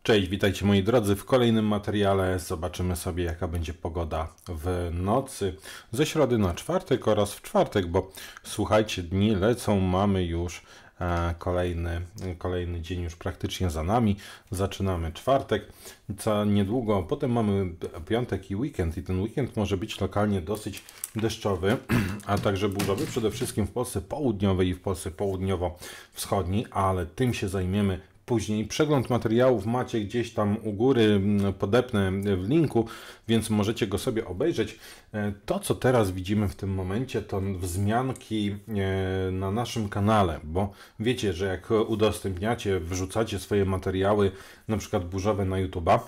Cześć, witajcie moi drodzy. W kolejnym materiale zobaczymy sobie, jaka będzie pogoda w nocy ze środy na czwartek oraz w czwartek, bo słuchajcie, dni lecą, mamy już kolejny dzień już praktycznie za nami. Zaczynamy czwartek, co niedługo, potem mamy piątek i weekend i ten weekend może być lokalnie dosyć deszczowy, a także burzowy, przede wszystkim w Polsce południowej i w Polsce południowo-wschodniej, ale tym się zajmiemy później. Przegląd materiałów macie gdzieś tam u góry, podepnę w linku, więc możecie go sobie obejrzeć. To, co teraz widzimy w tym momencie, to wzmianki na naszym kanale, bo wiecie, że jak udostępniacie, wrzucacie swoje materiały, na przykład burzowe na YouTube'a,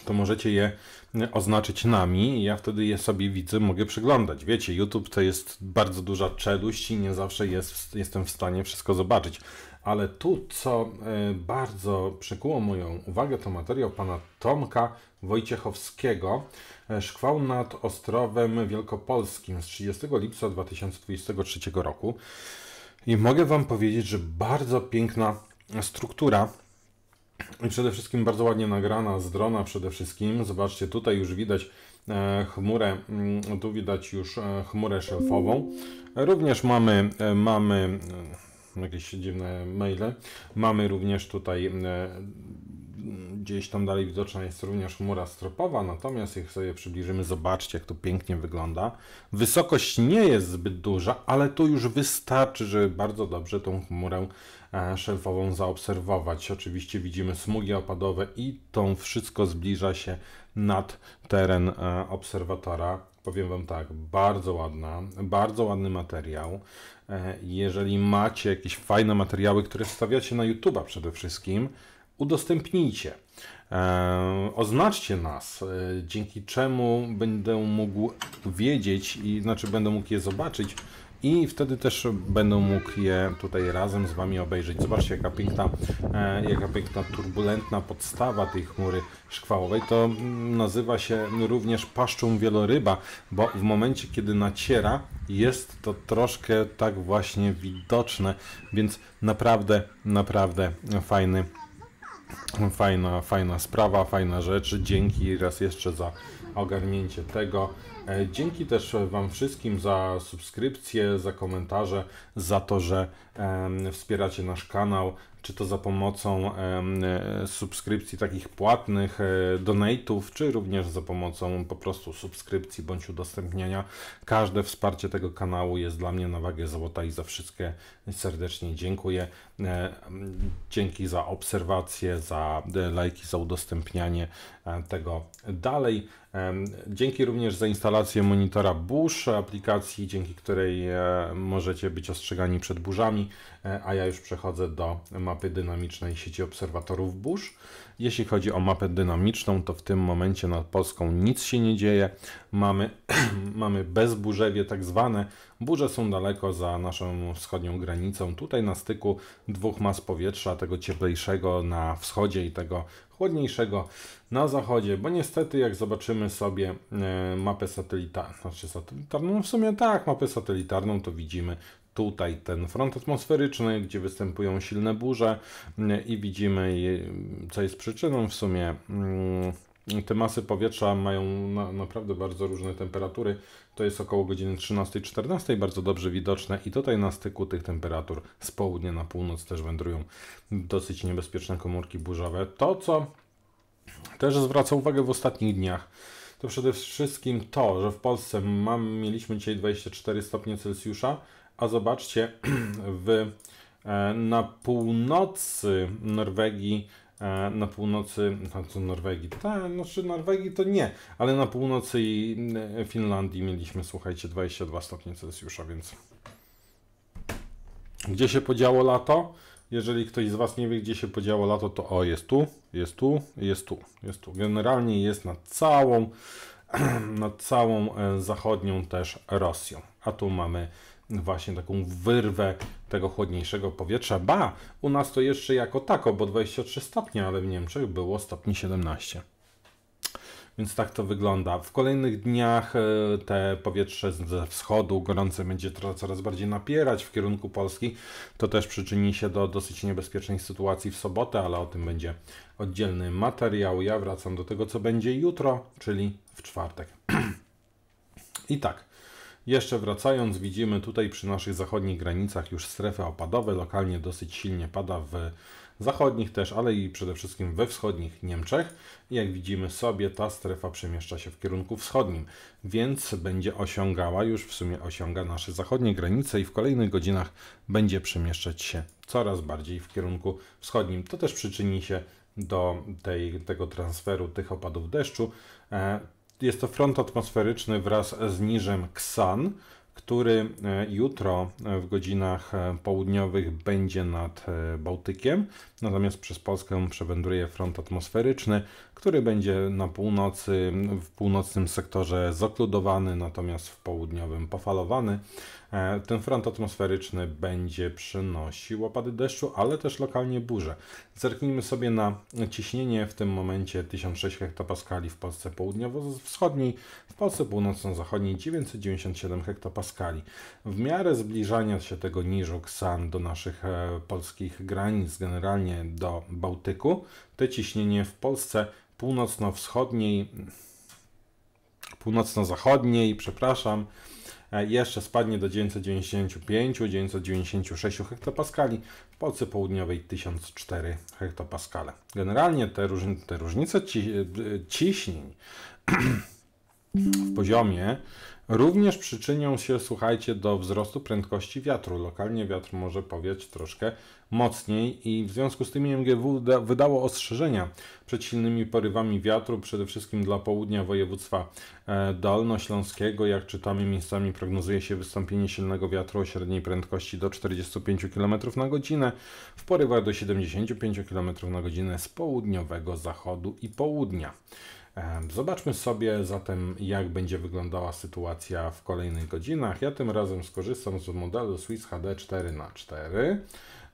to możecie je oznaczyć nami i ja wtedy je sobie widzę, mogę przeglądać. Wiecie, YouTube to jest bardzo duża czeluść i nie zawsze jestem w stanie wszystko zobaczyć. Ale tu, co bardzo przykuło moją uwagę, to materiał pana Tomka Wojciechowskiego, Szkwał nad Ostrowem Wielkopolskim z 30 lipca 2023 roku. I mogę wam powiedzieć, że bardzo piękna struktura i przede wszystkim bardzo ładnie nagrana z drona przede wszystkim. Zobaczcie, tutaj już widać chmurę, tu widać już chmurę szelfową. Również mamy jakieś dziwne maile. Mamy również tutaj gdzieś tam dalej widoczna jest również chmura stropowa, natomiast jak sobie przybliżymy, zobaczcie, jak to pięknie wygląda. Wysokość nie jest zbyt duża, ale to już wystarczy, żeby bardzo dobrze tą chmurę szelfową zaobserwować. Oczywiście widzimy smugi opadowe i to wszystko zbliża się nad teren obserwatora. Powiem wam tak, bardzo ładny materiał. Jeżeli macie jakieś fajne materiały, które wstawiacie na YouTube'a przede wszystkim, udostępnijcie. Oznaczcie nas, dzięki czemu będę mógł wiedzieć, będę mógł je zobaczyć i wtedy też będę mógł je tutaj razem z wami obejrzeć. Zobaczcie, jaka piękna turbulentna podstawa tej chmury szkwałowej. To nazywa się również paszczą wieloryba, bo w momencie, kiedy naciera, jest to troszkę tak właśnie widoczne, więc naprawdę fajna sprawa, fajna rzecz. Dzięki raz jeszcze za ogarnięcie tego. Dzięki też wam wszystkim za subskrypcje, za komentarze, za to, że wspieracie nasz kanał, czy to za pomocą subskrypcji takich płatnych, donate'ów, czy również za pomocą po prostu subskrypcji bądź udostępniania. Każde wsparcie tego kanału jest dla mnie na wagę złota i za wszystkie serdecznie dziękuję. Dzięki za obserwacje, za lajki, za udostępnianie tego dalej. Dzięki również za instalację monitora burz, aplikacji, dzięki której możecie być ostrzegani przed burzami, a ja już przechodzę do mapy dynamicznej sieci obserwatorów burz. Jeśli chodzi o mapę dynamiczną, to w tym momencie nad Polską nic się nie dzieje. Mamy bezburzewie tak zwane. Burze są daleko za naszą wschodnią granicą. Tutaj na styku dwóch mas powietrza, tego cieplejszego na wschodzie i tego chłodniejszego na zachodzie, bo niestety jak zobaczymy sobie mapę satelitarną, w sumie tak, mapę satelitarną, to widzimy tutaj ten front atmosferyczny, gdzie występują silne burze i widzimy, co jest przyczyną w sumie. Te masy powietrza mają naprawdę bardzo różne temperatury. To jest około godziny 13-14, bardzo dobrze widoczne i tutaj na styku tych temperatur z południa na północ też wędrują dosyć niebezpieczne komórki burzowe. To, co też zwraca uwagę w ostatnich dniach, to przede wszystkim to, że w Polsce mieliśmy dzisiaj 24 stopnie Celsjusza, a zobaczcie, na północy Norwegii, Norwegii to nie, ale na północy Finlandii mieliśmy, słuchajcie, 22 stopnie Celsjusza, więc gdzie się podziało lato? Jeżeli ktoś z was nie wie, gdzie się podziało lato, to jest tu. Generalnie jest nad całą zachodnią też Rosją, a tu mamy właśnie taką wyrwę tego chłodniejszego powietrza. U nas to jeszcze jako tako, bo 23 stopnie, ale w Niemczech było stopni 17. Więc tak to wygląda. W kolejnych dniach te powietrze ze wschodu gorące będzie coraz bardziej napierać w kierunku Polski. To też przyczyni się do dosyć niebezpiecznej sytuacji w sobotę, ale o tym będzie oddzielny materiał. Ja wracam do tego, co będzie jutro, czyli w czwartek. I tak, jeszcze wracając, widzimy tutaj przy naszych zachodnich granicach już strefy opadowe. Lokalnie dosyć silnie pada w zachodnich też, ale i przede wszystkim we wschodnich Niemczech. I jak widzimy sobie, ta strefa przemieszcza się w kierunku wschodnim, więc będzie osiągała, już w sumie osiąga nasze zachodnie granice i w kolejnych godzinach będzie przemieszczać się coraz bardziej w kierunku wschodnim. To też przyczyni się do tego transferu tych opadów deszczu. Jest to front atmosferyczny wraz z niżem Ksan, który jutro w godzinach południowych będzie nad Bałtykiem, natomiast przez Polskę przewędruje front atmosferyczny, który będzie na północy, w północnym sektorze zokludowany, natomiast w południowym pofalowany. Ten front atmosferyczny będzie przynosił opady deszczu, ale też lokalnie burze. Zerknijmy sobie na ciśnienie w tym momencie 1006 hektopaskali w Polsce południowo-wschodniej, w Polsce północno-zachodniej 997 hektopaskali. W miarę zbliżania się tego niżu Ksan do naszych polskich granic, generalnie do Bałtyku, to ciśnienie w Polsce północno-zachodniej, jeszcze spadnie do 995-996 hektopaskali, w Polsce południowej 1004 hektopaskale. Generalnie te różnice ciśnień w poziomie również przyczynią się, słuchajcie, do wzrostu prędkości wiatru. Lokalnie wiatr może powiać troszkę mocniej i w związku z tym IMGW wydało ostrzeżenia przed silnymi porywami wiatru, przede wszystkim dla południa województwa dolnośląskiego. Jak czytamy, miejscami prognozuje się wystąpienie silnego wiatru o średniej prędkości do 45 km na godzinę, w porywach do 75 km na godzinę z południowego zachodu i południa. Zobaczmy sobie zatem, jak będzie wyglądała sytuacja w kolejnych godzinach. Ja tym razem skorzystam z modelu Swiss HD 4x4.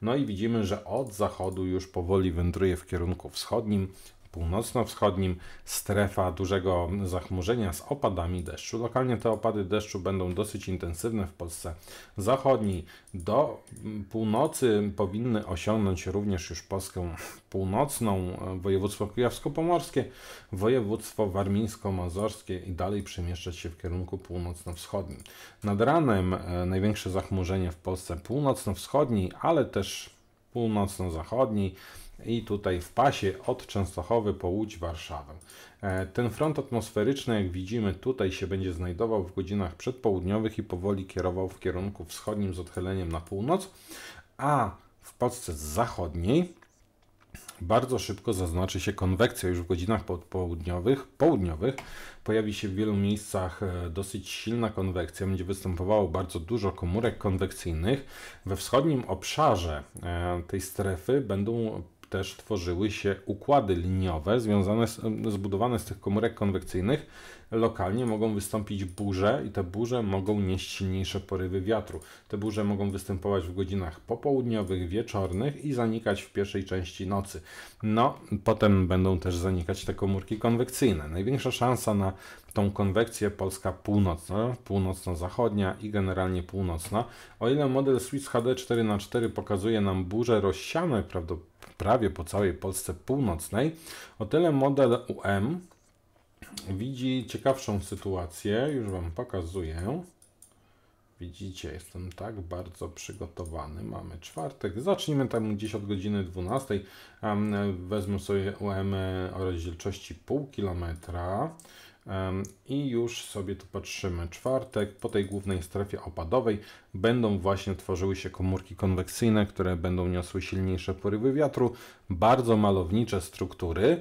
No i widzimy, że od zachodu już powoli wędruje w kierunku wschodnim, północno-wschodnim strefa dużego zachmurzenia z opadami deszczu. Lokalnie te opady deszczu będą dosyć intensywne w Polsce zachodniej. Do północy powinny osiągnąć również już Polskę północną, województwo kujawsko-pomorskie, województwo warmińsko-mazurskie i dalej przemieszczać się w kierunku północno-wschodnim. Nad ranem największe zachmurzenie w Polsce północno-wschodniej, ale też północno-zachodniej, i tutaj w pasie od Częstochowy po Łódź, Warszawę. Ten front atmosferyczny, jak widzimy, tutaj się będzie znajdował w godzinach przedpołudniowych i powoli kierował w kierunku wschodnim z odchyleniem na północ, a w Polsce zachodniej bardzo szybko zaznaczy się konwekcja już w godzinach południowych. Pojawi się w wielu miejscach dosyć silna konwekcja, będzie występowało bardzo dużo komórek konwekcyjnych. We wschodnim obszarze tej strefy będą też tworzyły się układy liniowe zbudowane z tych komórek konwekcyjnych. Lokalnie mogą wystąpić burze i te burze mogą nieść silniejsze porywy wiatru. Te burze mogą występować w godzinach popołudniowych, wieczornych i zanikać w pierwszej części nocy. No, potem będą też zanikać te komórki konwekcyjne. Największa szansa na tą konwekcję Polska północna, północno-zachodnia i generalnie północna. O ile model Swiss HD 4x4 pokazuje nam burze rozsiane prawie po całej Polsce północnej, o tyle model UM widzi ciekawszą sytuację, już Wam pokazuję. Widzicie, jestem tak bardzo przygotowany. Mamy czwartek, zacznijmy tam gdzieś od godziny 12. Wezmę sobie UM o rozdzielczości pół kilometra i już sobie tu patrzymy. Czwartek, po tej głównej strefie opadowej będą właśnie tworzyły się komórki konwekcyjne, które będą niosły silniejsze porywy wiatru, bardzo malownicze struktury,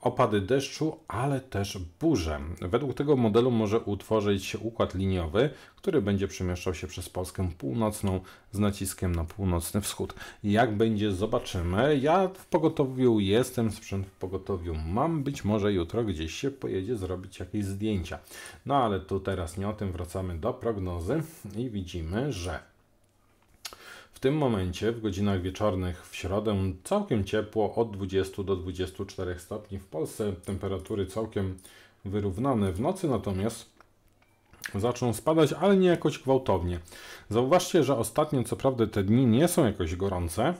opady deszczu, ale też burze. Według tego modelu może utworzyć się układ liniowy, który będzie przemieszczał się przez Polskę północną z naciskiem na północny wschód. Jak będzie, zobaczymy. Ja w pogotowiu jestem, sprzęt w pogotowiu mam. Być może jutro gdzieś się pojedzie zrobić jakieś zdjęcia. No ale tu teraz nie o tym, wracamy do prognozy i widzimy, że w tym momencie, w godzinach wieczornych w środę, całkiem ciepło, od 20 do 24 stopni. W Polsce temperatury całkiem wyrównane. W nocy natomiast zaczną spadać, ale nie jakoś gwałtownie. Zauważcie, że ostatnio, co prawda, te dni nie są jakoś gorące,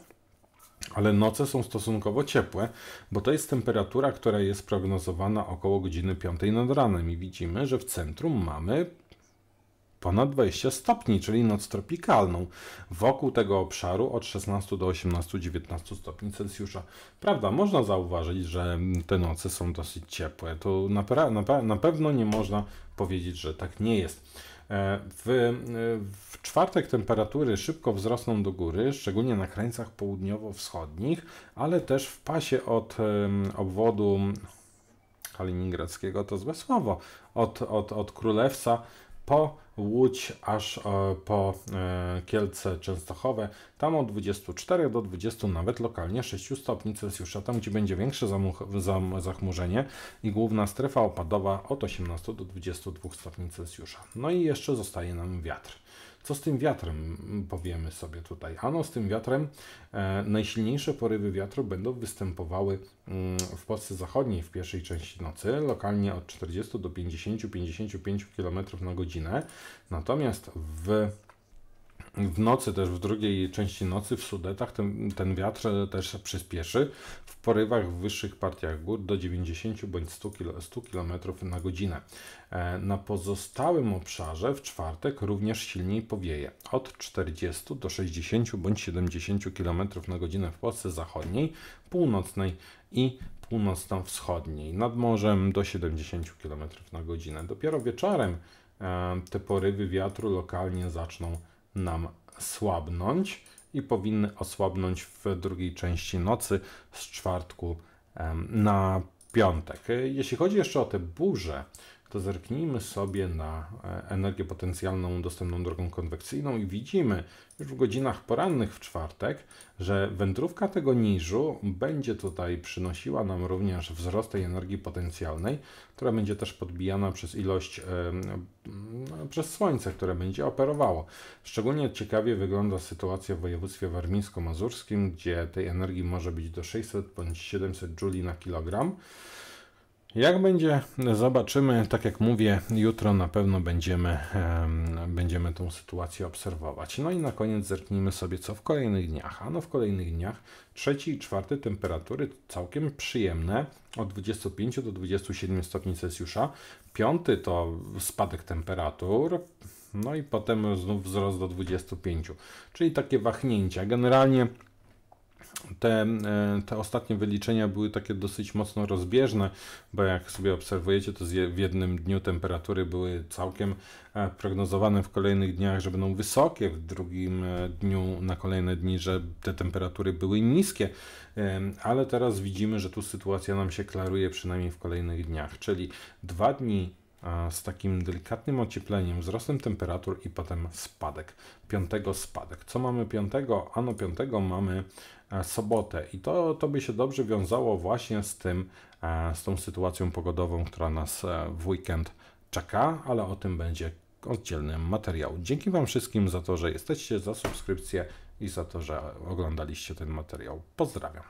ale noce są stosunkowo ciepłe, bo to jest temperatura, która jest prognozowana około godziny 5 nad ranem i widzimy, że w centrum mamy ponad 20 stopni, czyli noc tropikalną. Wokół tego obszaru od 16 do 18-19 stopni Celsjusza. Prawda, można zauważyć, że te noce są dosyć ciepłe. To na pewno nie można powiedzieć, że tak nie jest. W czwartek temperatury szybko wzrosną do góry, szczególnie na krańcach południowo-wschodnich, ale też w pasie od obwodu kaliningradzkiego, to złe słowo, od Królewca po Łódź aż po Kielce Częstochowe, tam od 24 do 20, nawet lokalnie 6 stopni Celsjusza, tam gdzie będzie większe zachmurzenie i główna strefa opadowa od 18 do 22 stopni Celsjusza. No i jeszcze zostaje nam wiatr. Co z tym wiatrem powiemy sobie tutaj? Ano z tym wiatrem najsilniejsze porywy wiatru będą występowały w Polsce zachodniej w pierwszej części nocy, lokalnie od 40 do 50-55 km na godzinę. Natomiast w nocy, też w drugiej części nocy w Sudetach ten wiatr też przyspieszy w porywach w wyższych partiach gór do 90 bądź 100 km na godzinę. Na pozostałym obszarze w czwartek również silniej powieje od 40 do 60 bądź 70 km na godzinę w Polsce zachodniej, północnej i północno-wschodniej, nad morzem do 70 km na godzinę. Dopiero wieczorem te porywy wiatru lokalnie zaczną nam słabnąć i powinny osłabnąć w drugiej części nocy z czwartku na piątek. Jeśli chodzi jeszcze o te burze, to zerknijmy sobie na energię potencjalną dostępną drogą konwekcyjną i widzimy już w godzinach porannych w czwartek, że wędrówka tego niżu będzie tutaj przynosiła nam również wzrost tej energii potencjalnej, która będzie też podbijana przez ilość, przez słońce, które będzie operowało. Szczególnie ciekawie wygląda sytuacja w województwie warmińsko-mazurskim, gdzie tej energii może być do 600 bądź 700 jouli na kilogram. Jak będzie, zobaczymy. Tak jak mówię, jutro na pewno będziemy tą sytuację obserwować. No i na koniec zerknijmy sobie, co w kolejnych dniach. Ano w kolejnych dniach trzeci i czwarty temperatury całkiem przyjemne, od 25 do 27 stopni Celsjusza. Piąty to spadek temperatur, no i potem znów wzrost do 25, czyli takie wahnięcia. Generalnie te ostatnie wyliczenia były takie dosyć mocno rozbieżne, bo jak sobie obserwujecie, to w jednym dniu temperatury były całkiem prognozowane w kolejnych dniach, że będą wysokie, w drugim dniu na kolejne dni, że te temperatury były niskie, ale teraz widzimy, że tu sytuacja nam się klaruje przynajmniej w kolejnych dniach, czyli 2 dni z takim delikatnym ociepleniem, wzrostem temperatur i potem spadek. Piątego spadek. Co mamy piątego? Ano piątego mamy sobotę i to by się dobrze wiązało właśnie z tą sytuacją pogodową, która nas w weekend czeka, ale o tym będzie oddzielny materiał. Dzięki Wam wszystkim za to, że jesteście, za subskrypcję i za to, że oglądaliście ten materiał. Pozdrawiam.